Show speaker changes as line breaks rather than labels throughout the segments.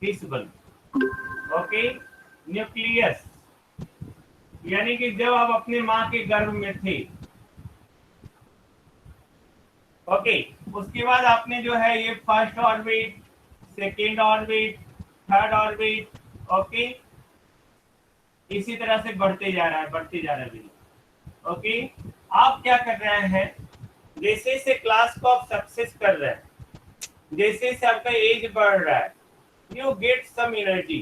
This one, okay. Nucleus यानी कि जब आप अपने माँ के गर्भ में थे, ओके। उसके बाद आपने जो है ये first orbit, second orbit, third orbit, okay, इसी तरह से बढ़ते जा रहा है, बढ़ते जा रहा है, ओके। आप क्या कर रहे हैं, जैसे जैसे क्लास को आप सक्सेस कर रहे हैं, जैसे जैसे आपका एज बढ़ रहा है, यू गेट सम एनर्जी।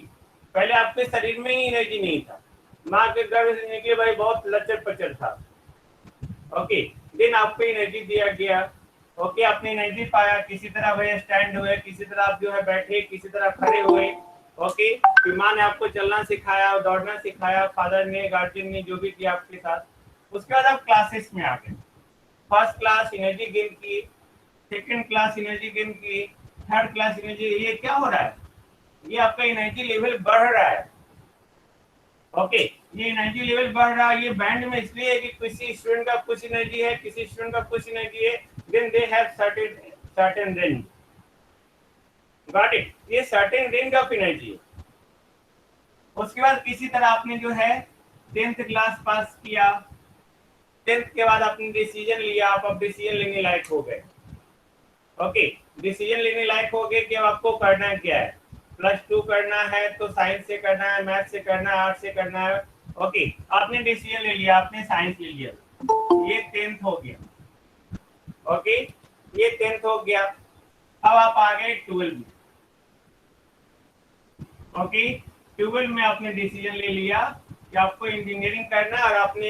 पहले आपके शरीर में ही एनर्जी नहीं था, माँ के गर्भ से निकले भाई बहुत लचर पचर था, ओके। देन आपको एनर्जी दिया गया, ओके। आपने एनर्जी पाया, किसी तरह भाई स्टैंड हुए, किसी तरह आप जो है बैठे, किसी तरह खड़े हुए, ओके। फिर माँ ने आपको चलना सिखाया, दौड़ना सिखाया, फादर ने, गार्जियन ने, जो भी किया आपके साथ। उसके बाद आप क्लासेस में आ गए, फर्स्ट क्लास एनर्जी गेन की, सेकंड क्लास एनर्जी गेन की, थर्ड क्लास एनर्जी। ये क्या हो रहा है, ये आपका एनर्जी लेवल बढ़ रहा है, ओके। ये एनर्जी लेवल बढ़ रहा है, ये बैंड में इसलिए है कि किसी स्टूडेंट का कुछ एनर्जी है, किसी स्टूडेंट का कुछ एनर्जी है, then they have certain range, got it. ये सर्टेन रेंज ऑफ एनर्जी है। उसके बाद किसी तरह आपने जो है 10th क्लास पास किया, 10th के बाद आपने डिसीजन लिया, आप अब डिसीजन लेने लायक हो गए, ओके। डिसीजन लेने लायक हो गए कि अब आपको करना क्या है, +2 करना है तो साइंस से करना है, मैथ से करना है, आर्ट से करना है, ओके। आपने डिसीजन ले लिया, आपने साइंस ले लिया, ये 10th हो गया, ओके। ये 10th हो गया। अब आप आ गए 12 में, ओके। 12 में आपने डिसीजन ले लिया कि आपको इंजीनियरिंग करना है, और आपने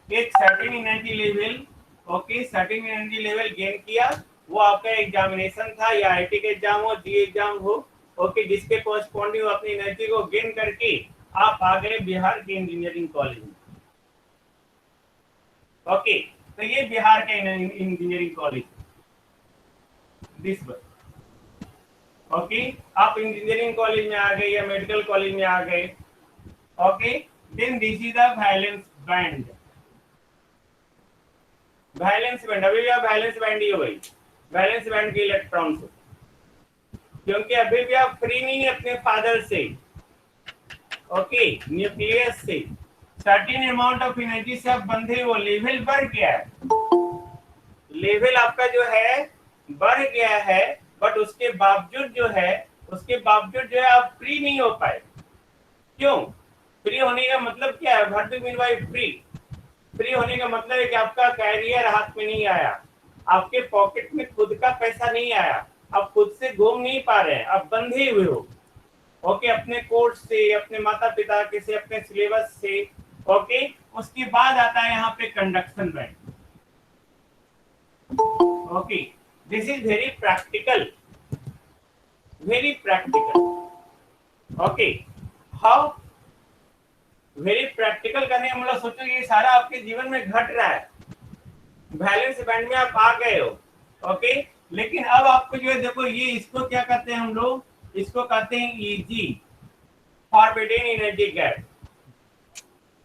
एक certain energy level, okay, certain energy level gain किया। वो आपका एग्जामिनेशन था, या आईआईटी का एग्जाम हो, जी एग्जाम हो, ओके, जिसके कोरस्पॉन्डिंग अपनी एनर्जी को गेन करके आप आ गए बिहार के इंजीनियरिंग कॉलेज में, ओके। तो ये बिहार का engineering college, this one, okay. आप इंजीनियरिंग कॉलेज में आ गए या मेडिकल कॉलेज में आ गए, okay. Then this is the valence band, valence band. अभी भी आप वैलेंस बैंड ही हो भाई, वैलेंस बैंड के इलेक्ट्रॉन्स, क्योंकि अभी भी आप फ्री नहीं है अपने फादर से, ओके, न्यूक्लियस से। सर्टेन अमाउंट ऑफ एनर्जी से आप बंधे हो, लेवल बढ़ गया है, लेवल आपका जो है बढ़ गया है, बट उसके बावजूद जो है, उसके बावजूद जो है आप फ्री नहीं हो पाए। क्यों? फ्री होने का मतलब क्या है, what do mean by free? Free होने का मतलब है कि आपका कैरियर हाथ में नहीं आया, आपके पॉकेट में खुद का पैसा नहीं आया, आप खुद से घूम नहीं पा रहे हैं, आप बंधे हुए हो, ओके, अपने कोर्स से, अपने माता पिता के से, अपने सिलेबस से, ओके। उसके बाद आता है यहाँ पे conduction band, okay. This is very practical, very practical, okay. How very practical करने का मतलब, सोचो ये सारा आपके जीवन में घट रहा है, बैलेंस बैंड में आप आ गए हो, ओके। लेकिन अब आपको जो है देखो, ये इसको क्या कहते हैं हम लोग, इसको कहते हैं easy, forbidden energy gap.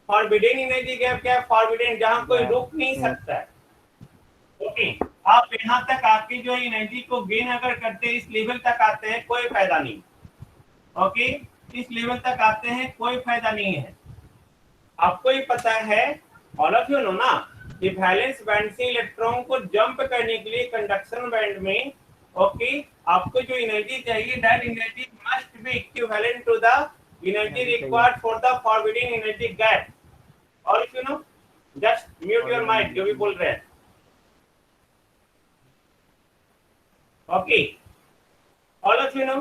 Forbidden energy gap क्या है? फॉरबिडन, जहां कोई रोक नहीं सकता है, ओके। आप यहाँ तक आपकी जो एनर्जी को गेन अगर करते हैं, इस लेवल तक आते हैं, कोई फायदा नहीं, ओके। इस लेवल तक आते हैं, कोई फायदा नहीं है। आपको ही पता है, ऑल ऑफ यू नो ना, कि वैलेंस बैंड से इलेक्ट्रॉन को जंप करने के लिए कंडक्शन बैंड में, ओके, आपको जो एनर्जी चाहिए, that energy must be equivalent to the energy required for the forbidden energy gap. All of you know, just mute your mic जो भी बोल रहे हैं, okay. All of you know.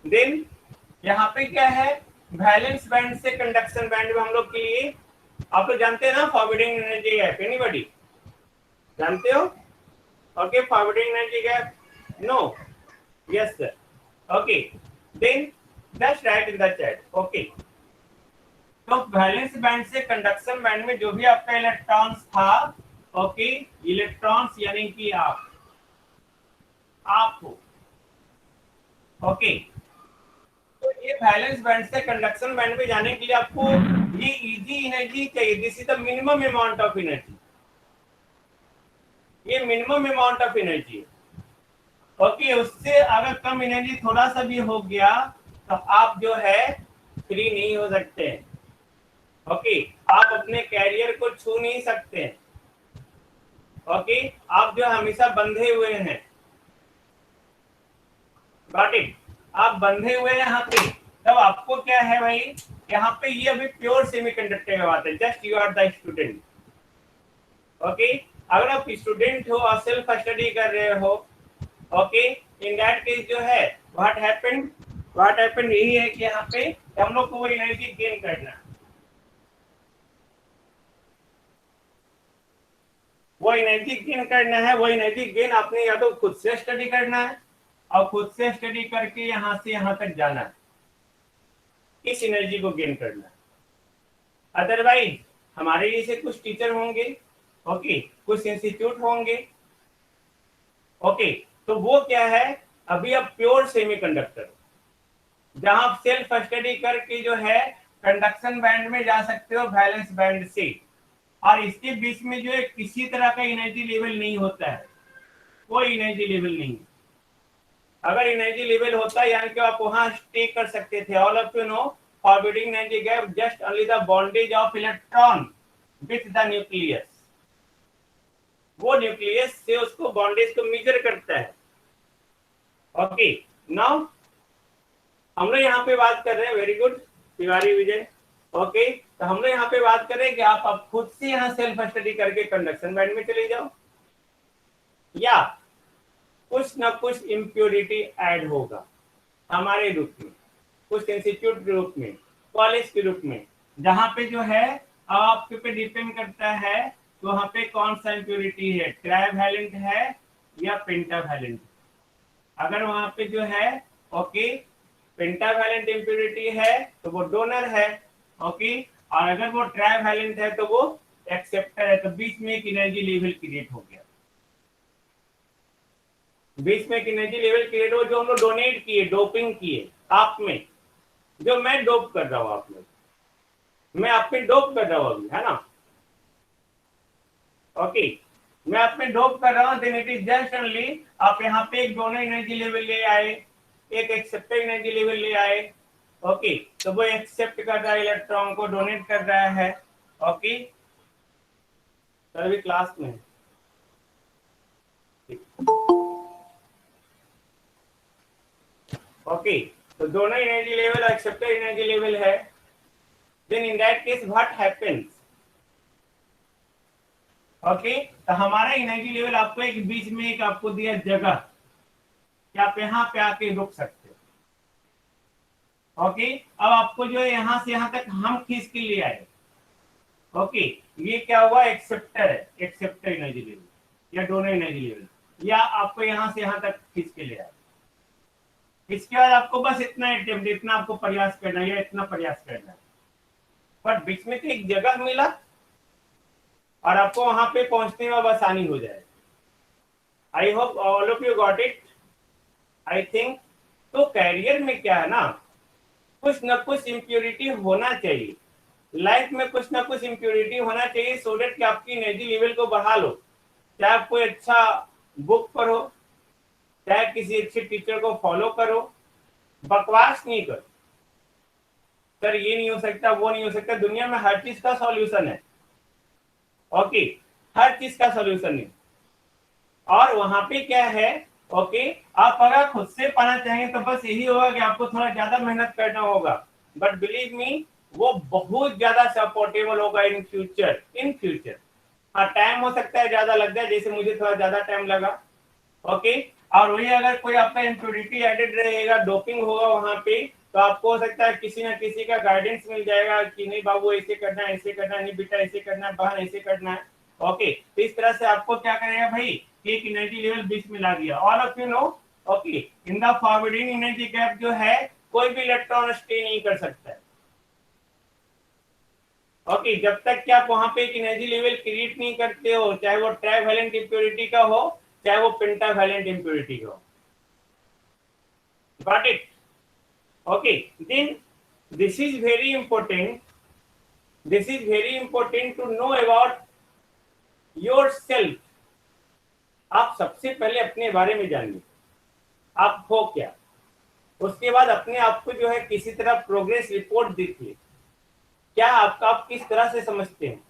Then यहाँ पे क्या है, वैलेंस बैंड से कंडक्शन बैंड में हम लोग के लिए, आप लोग जानते हैं ना फॉरबिडन एनर्जी गैप, एनीबॉडी जानते हो? Okay, forbidden energy gap, no, yes sir, okay. Then just write in the chat, okay. तो वैलेंस बैंड से कंडक्शन बैंड में जो भी आपका इलेक्ट्रॉन्स था, ओके, इलेक्ट्रॉन्स यानी कि आप हो, ओके। तो ये वैलेंस बैंड से कंडक्शन बैंड में जाने के लिए आपको ये इजी एनर्जी चाहिए, this is the minimum amount of energy, ये मिनिमम अमाउंट ऑफ एनर्जी है, ओके, उससे अगर कम एनर्जी थोड़ा सा भी हो गया तो आप जो है फ्री नहीं हो सकते। ओके, आप अपने कैरियर को छू नहीं सकते। ओके, आप जो हमेशा बंधे हुए हैं। Got it? आप बंधे हुए हैं यहाँ पे। तब आपको क्या है भाई, यहाँ पे ये अभी प्योर सेमीकंडक्टर की बात है। Just you are the student. Okay, अगर आप स्टूडेंट हो और सेल्फ स्टडी कर रहे हो, ओके, इन दैट केस जो है व्हाट हैपेंड यही है कि यहाँ पे हम लोग को वो एनर्जी गेन करना है। वो एनर्जी गेन करना है। वो एनर्जी गेन आपने या तो खुद से स्टडी करना है और खुद से स्टडी करके यहाँ से यहाँ तक जाना है, इस एनर्जी को गेन करना है। अदरवाइज हमारे जैसे कुछ टीचर होंगे, ओके, कुछ इंस्टीट्यूट होंगे, ओके, तो वो क्या है, अभी अब प्योर सेमीकंडक्टर, जहां आप सेल्फ स्टडी करके जो है कंडक्शन बैंड में जा सकते हो, वैलेंस बैंड से, और इसके बीच में जो है किसी तरह का एनर्जी लेवल नहीं होता है, कोई एनर्जी लेवल नहीं। अगर एनर्जी लेवल होता है यानी कि आप वहां स्टे कर सकते थे। All of you no forbidding energy gap just only the bondage of electron with the nucleus. वो न्यूक्लियस से उसको बॉन्डेज को मेजर करता है। ओके, नाउ हम लोग यहाँ पे बात कर रहे हैं, वेरी गुड तिवारी विजय। ओके, तो हम लोग यहाँ पे बात कर रहे हैं कि आप खुद से यहाँ सेल्फ स्टडी करके कंडक्शन बैंड में चले जाओ, या कुछ ना कुछ इम्प्योरिटी ऐड होगा हमारे रूप में, कुछ इंस्टीट्यूट के रूप में, कॉलेज के रूप में, जहाँ पे जो है आपके ऊपर डिपेंड करता है तो वहाँ पे कौन सा इम्प्योरिटी है, ट्राइवैलेंट है या पेंटावैलेंट। अगर वहाँ पे जो है ओके पेंटावैलेंट इम्प्योरिटी है तो वो डोनर है, ओके, और अगर वो ट्राइवैलेंट है तो वो एक्सेप्टर है। तो बीच में एक एनर्जी लेवल क्रिएट हो गया, बीच में एक एनर्जी लेवल क्रिएट हो, जो हम लोग डोनेट किए, डोपिंग किए आप में, जो मैं डोप कर रहा हूँ आप में, मैं आप में डोप कर रहा हूँ अभी, है ना? ओके, मैं आप में डोप कर रहा हूँ, then it is just only आप यहाँ पे एक डोनर एनर्जी लेवल ले आए, एक एक्सेप्टर एनर्जी लेवल ले आए, ओके, तो वो एक्सेप्ट कर रहा है इलेक्ट्रॉन को, डोनेट कर रहा है। ओके, तो अभी क्लास में है। ओके, तो दोनों energy level acceptor energy level है। Then in that case what happens, okay, तो हमारा एनर्जी लेवल आपको एक बीच में एक आपको दिया जगह कि आप यहाँ पे आके रुक सकते हो। ओके, अब आपको जो है यहाँ से यहाँ तक हम खींच के ले आए। ओके, ये क्या हुआ, एक्सेप्टर है, एक्सेप्टर एनर्जी लेवल या डोनर एनर्जी लेवल, या आपको यहाँ से यहाँ तक खींच के ले आए। इसके बाद आपको बस इतना अटेम्प्ट, इतना आपको प्रयास करना है या इतना प्रयास करना है, पर बीच में तो एक जगह मिला और आपको वहां पे पहुंचने में आसानी हो जाए। I hope all of you got it, I think. तो कैरियर में क्या है ना, कुछ ना कुछ इम्प्योरिटी होना चाहिए लाइफ में, कुछ ना कुछ इम्प्योरिटी होना चाहिए, सो दैट कि आपकी एनर्जी लेवल को बढ़ा लो। चाहे आप कोई अच्छा बुक पढ़ो, चाहे किसी अच्छे टीचर को फॉलो करो, बकवास नहीं करो। सर ये नहीं हो सकता, वो नहीं हो सकता, दुनिया में हर चीज का सॉल्यूशन है। ओके, हर चीज का सॉल्यूशन है। और वहां पे क्या है, ओके, आप अगर खुद से पाना चाहेंगे तो बस यही होगा कि आपको थोड़ा ज्यादा मेहनत करना होगा, बट बिलीव मी वो बहुत ज्यादा सपोर्टेबल होगा इन फ्यूचर, इन फ्यूचर। हाँ, टाइम हो सकता है ज्यादा लग जाए, जैसे मुझे थोड़ा ज्यादा टाइम लगा। ओके, और वही अगर कोई आपका इम्प्योरिटी एडेड रहेगा, डोपिंग होगा वहां पे, तो आपको हो सकता है किसी ना किसी का गाइडेंस मिल जाएगा कि नहीं बाबू ऐसे करना है, ऐसे करना है, नहीं बेटा ऐसे करना है, बहन ऐसे करना है। ओके, तो इस तरह से आपको क्या करेगा भाई, एक एनर्जी लेवल बीच में ला दिया। All of you no, okay, in the forwarding energy gap जो है कोई भी इलेक्ट्रॉन स्टे नहीं कर सकता है। ओके, जब तक कि आप वहां पे एक एनर्जी लेवल क्रिएट नहीं करते हो, चाहे वो ट्राइवैलेंट इम्प्योरिटी का हो, चाहे वो पेंटावैलेंट इम्प्योरिटी का हो। Got it? Okay, then this is very important, this is very important to know about yourself. आप सबसे पहले अपने बारे में जानिए। आप हो क्या। उसके बाद अपने आप को जो है किसी तरह प्रोग्रेस रिपोर्ट देखिए, क्या आपका, आप किस तरह से समझते हैं।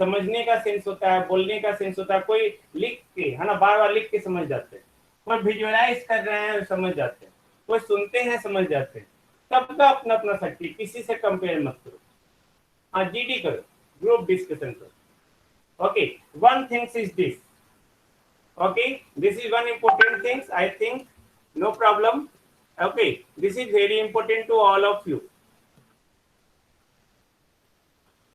समझने का सेंस होता है, बोलने का सेंस होता है, कोई लिख के है ना, बार बार लिख के समझ जाते हैं, कोई विजुअलाइज कर रहे हैं समझ जाते हैं, कोई सुनते हैं समझ जाते हैं। सबका अपना अपना शक्ति, किसी से कंपेयर मत करो। हाँ, जीडी करो, ग्रुप डिस्कशन करो। Okay, one things is this, okay, this is one important things, I think, no problem. Okay, this is very important to all of you.